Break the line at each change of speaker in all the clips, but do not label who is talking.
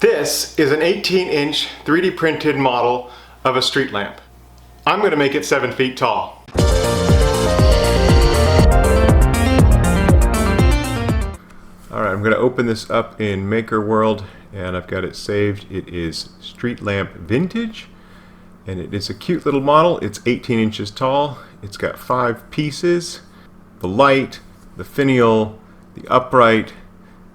This is an 18-inch 3D printed model of a street lamp. I'm going to make it 7 feet tall. Alright, I'm going to open this up in Maker World and I've got it saved. It is Street Lamp Vintage and it is a cute little model. It's 18 inches tall. It's got 5 pieces: the light, the finial, the upright,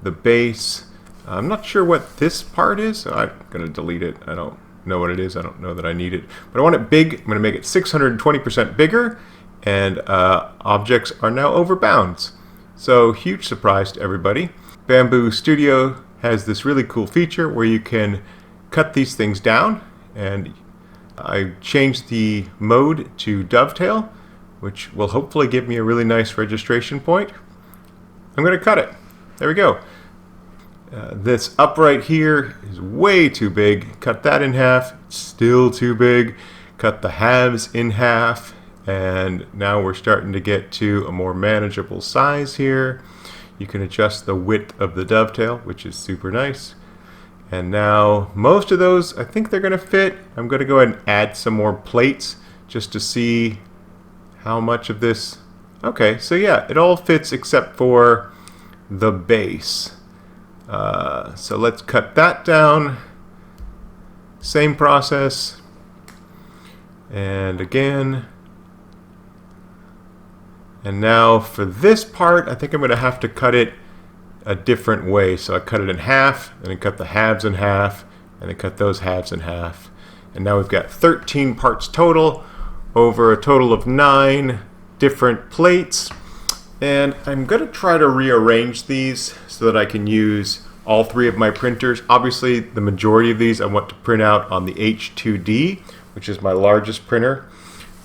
the base. I'm not sure what this part is, so I'm going to delete it. I don't know what it is. I don't know that I need it. But I want it big. I'm going to make it 620% bigger, and objects are now over bounds. So huge surprise to everybody. Bambu Studio has this really cool feature where you can cut these things down, and I changed the mode to dovetail, which will hopefully give me a really nice registration point. I'm going to cut it. There we go. This upright here is way too big. Cut that in half. Still too big. Cut the halves in half. And now we're starting to get to a more manageable size here. You can adjust the width of the dovetail, which is super nice. And now most of those, I think they're going to fit. I'm going to go ahead and add some more plates just to see how much of this. Okay, so yeah, it all fits except for the base. So let's cut that down. Same process. And again. And now for this part, I think I'm going to have to cut it a different way. So I cut it in half, and then cut the halves in half, and then cut those halves in half. And now we've got 13 parts total over a total of 9 different plates. And I'm going to try to rearrange these so that I can use all 3 of my printers. Obviously, the majority of these I want to print out on the H2D, which is my largest printer.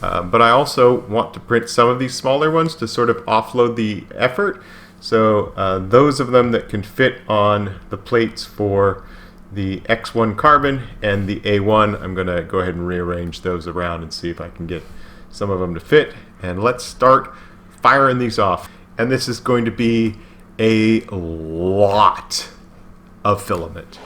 But I also want to print some of these smaller ones to sort of offload the effort. So those of them that can fit on the plates for the X1 carbon and the A1, I'm going to go ahead and rearrange those around and see if I can get some of them to fit. And let's start firing these off. And this is going to be a lot of filament.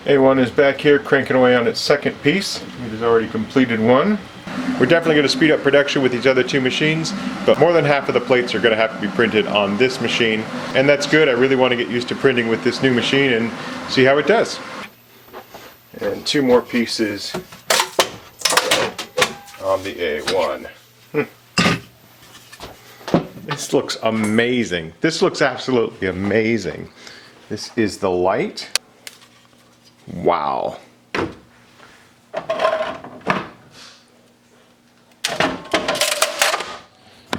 A1 is back here cranking away on its second piece. It has already completed one. We're definitely going to speed up production with these other 2 machines, but more than half of the plates are going to have to be printed on this machine. And that's good. I really want to get used to printing with this new machine and see how it does. And 2 more pieces on the A1. This looks amazing. This looks absolutely amazing. This is the light. Wow. You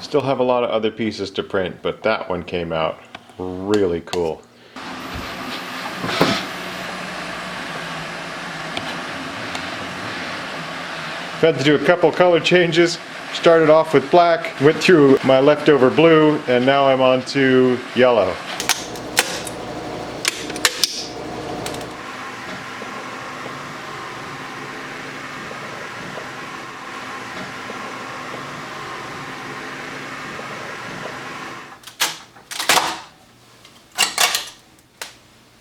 still have a lot of other pieces to print, but that one came out really cool. Had to do a couple color changes. Started off with black, went through my leftover blue, and now I'm on to yellow.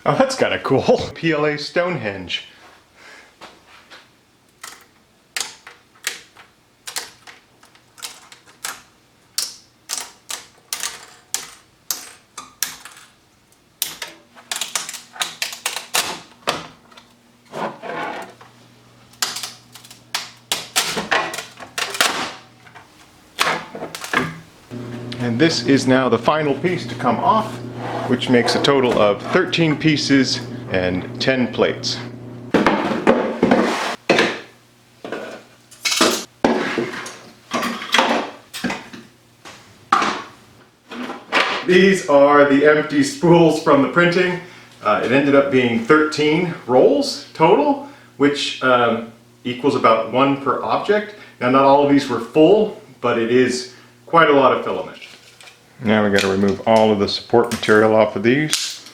Oh, that's kind of cool. PLA Stonehenge. And this is now the final piece to come off, which makes a total of 13 pieces and 10 plates. These are the empty spools from the printing. It ended up being 13 rolls total, which equals about 1 per object. Now, not all of these were full, but it is quite a lot of filament. Now we got to remove all of the support material off of these,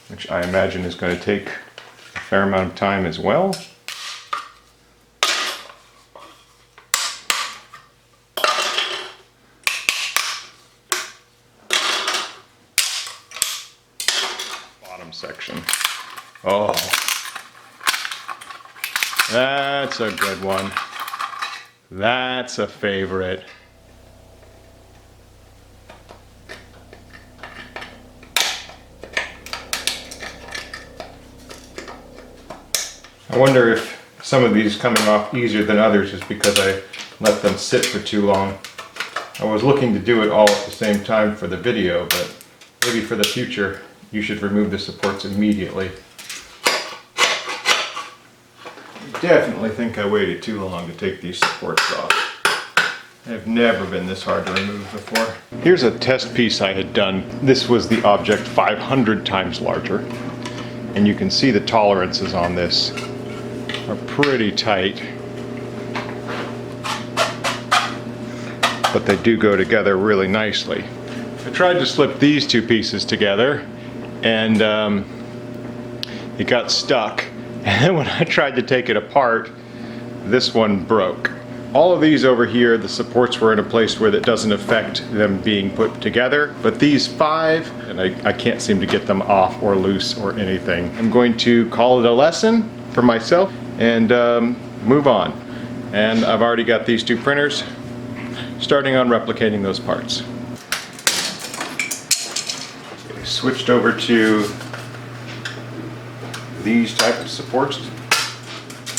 which I imagine is going to take a fair amount of time as well. bottom section. Oh, that's a good one. That's a favorite. I wonder if some of these coming off easier than others is because I let them sit for too long. I was looking to do it all at the same time for the video, but maybe for the future you should remove the supports immediately. I definitely think I waited too long to take these supports off. They've never been this hard to remove before. Here's a test piece I had done. This was the object 500 times larger, and you can see the tolerances on this are pretty tight, but they do go together really nicely. I tried to slip these two pieces together and it got stuck, and then when I tried to take it apart, this one broke. All of these over here, the supports were in a place where that doesn't affect them being put together, but these 5, and I can't seem to get them off or loose or anything. I'm going to call it a lesson for myself and move on. And I've already got these 2 printers starting on replicating those parts. Okay, switched over to these type of supports.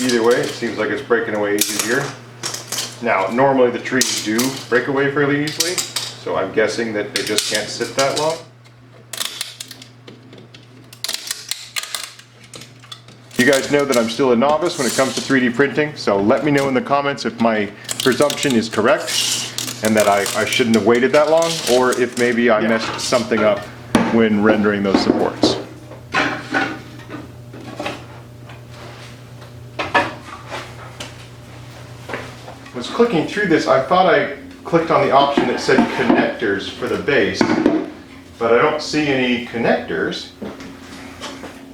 Either way, it seems like it's breaking away easier. Now, normally the trees do break away fairly easily, so I'm guessing that they just can't sit that long. You guys know that I'm still a novice when it comes to 3D printing, so let me know in the comments if my presumption is correct and that I shouldn't have waited that long, or if maybe I messed something up when rendering those supports. Was clicking through this, I thought I clicked on the option that said connectors for the base, but I don't see any connectors.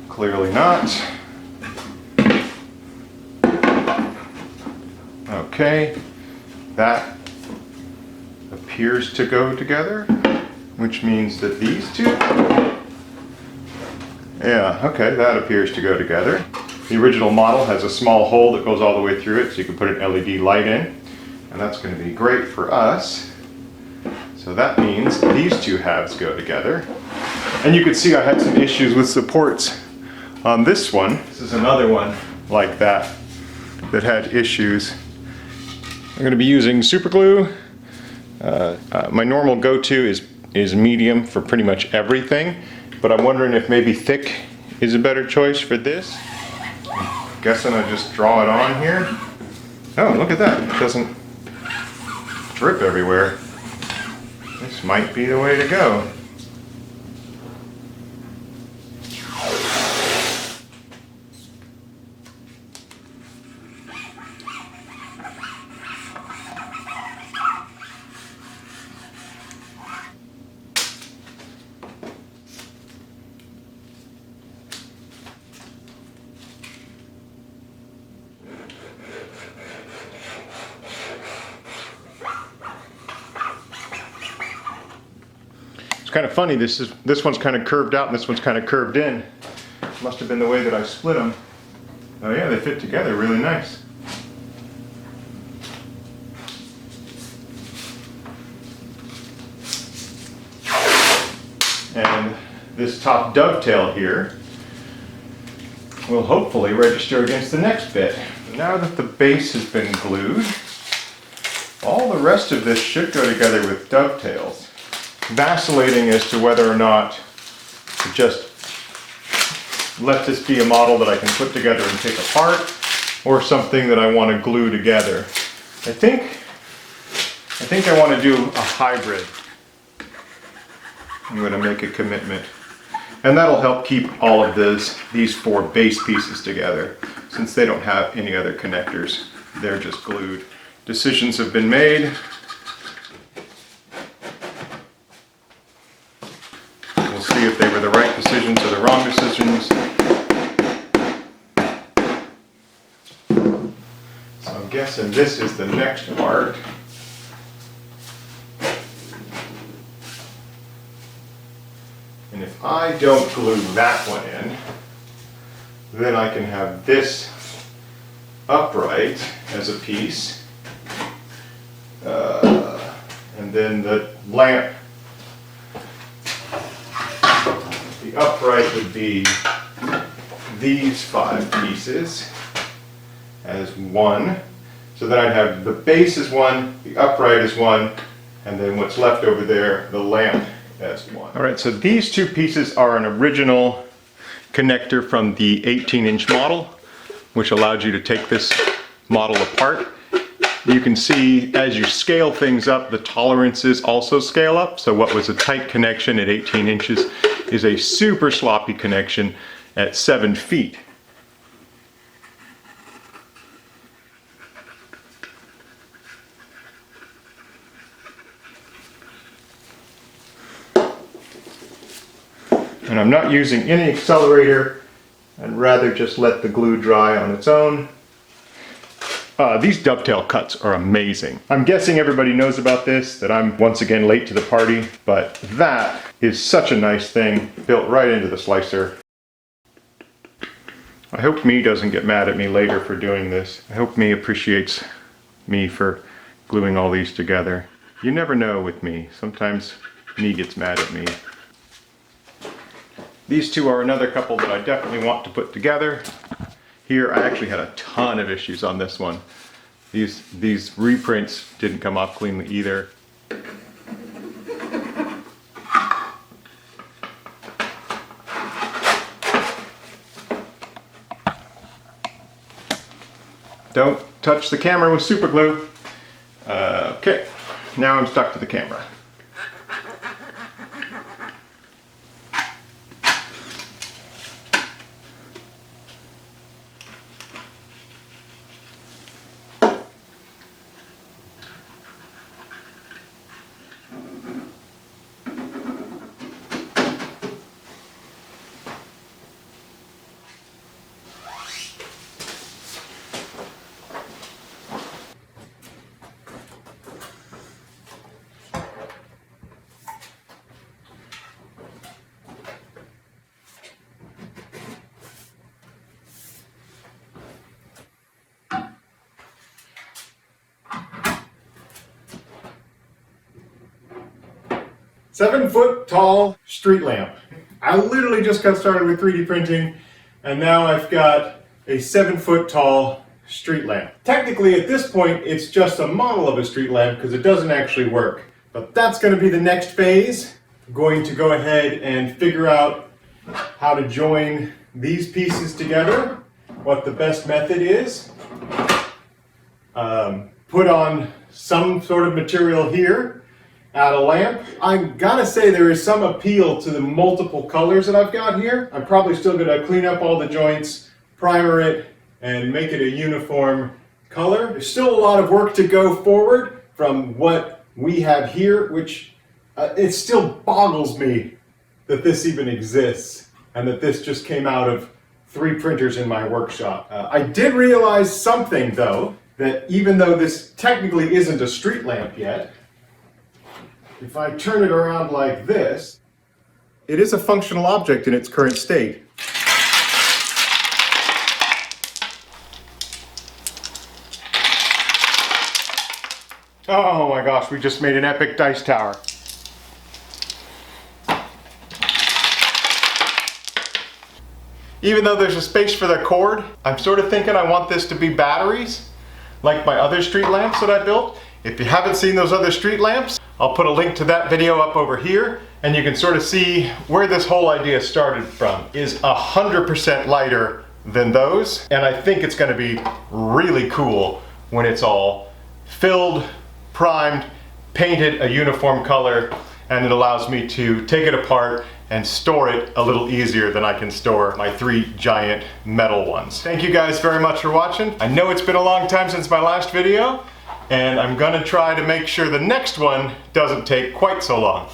Clearly not. Okay, that appears to go together, which means that these 2, yeah, okay, that appears to go together. The original model has a small hole that goes all the way through it, so you can put an LED light in, and that's going to be great for us. So that means these 2 halves go together. And you can see I had some issues with supports on this one. This is another one like that had issues. I'm going to be using super glue. My normal go-to is medium for pretty much everything, but I'm wondering if maybe thick is a better choice for this. I'm guessing I just draw it on here. Oh, look at that. It doesn't drip everywhere. This might be the way to go. It's kind of funny, this one's kind of curved out and this one's kind of curved in. Must have been the way that I split them. Oh yeah, they fit together really nice. And this top dovetail here will hopefully register against the next bit. Now that the base has been glued, all the rest of this should go together with dovetails. Vacillating as to whether or not to just let this be a model that I can put together and take apart, or something that I want to glue together. I think I want to do a hybrid. I'm going to make a commitment. And that'll help keep all of these 4 base pieces together, since they don't have any other connectors. They're just glued. Decisions have been made. We'll see if they were the right decisions or the wrong decisions. So I'm guessing this is the next part. And if if I don't glue that one in, then I can have this upright as a piece. And then the lamp, the upright would be these 5 pieces as one. So then I'd have the base as one, the upright as one, and then what's left over there, the lamp as one. All right, so these 2 pieces are an original connector from the 18-inch model, which allowed you to take this model apart. You can see as you scale things up, the tolerances also scale up. So what was a tight connection at 18 inches is a super sloppy connection at 7 feet. And I'm not using any accelerator. I'd rather just let the glue dry on its own. These dovetail cuts are amazing. I'm guessing everybody knows about this, that I'm once again late to the party, but that is such a nice thing, built right into the slicer. I hope Me doesn't get mad at me later for doing this. I hope Me appreciates me for gluing all these together. You never know with me. Sometimes Me gets mad at me. These 2 are another couple that I definitely want to put together. Here, I actually had a ton of issues on this one. These reprints didn't come off cleanly either. Don't touch the camera with super glue. Okay, now I'm stuck to the camera. Seven-foot tall street lamp. I literally just got started with 3D printing, and now I've got a 7-foot tall street lamp. Technically, at this point, it's just a model of a street lamp because it doesn't actually work. But that's going to be the next phase. I'm going to go ahead and figure out how to join these pieces together, what the best method is, put on some sort of material here, add a lamp. I gotta say there is some appeal to the multiple colors that I've got here. I'm probably still gonna clean up all the joints, primer it, and make it a uniform color. There's still a lot of work to go forward from what we have here, which it still boggles me that this even exists and that this just came out of 3 printers in my workshop. I did realize something though, that even though this technically isn't a street lamp yet, if I turn it around like this, it is a functional object in its current state. Oh my gosh, we just made an epic dice tower. Even though there's a space for the cord, I'm sort of thinking I want this to be batteries, like my other street lamps that I built. If you haven't seen those other street lamps, I'll put a link to that video up over here, and you can sort of see where this whole idea started from. Is 100% lighter than those, and I think it's going to be really cool when it's all filled, primed, painted a uniform color, and it allows me to take it apart and store it a little easier than I can store my 3 giant metal ones. Thank you guys very much for watching. I know it's been a long time since my last video, and I'm gonna try to make sure the next one doesn't take quite so long.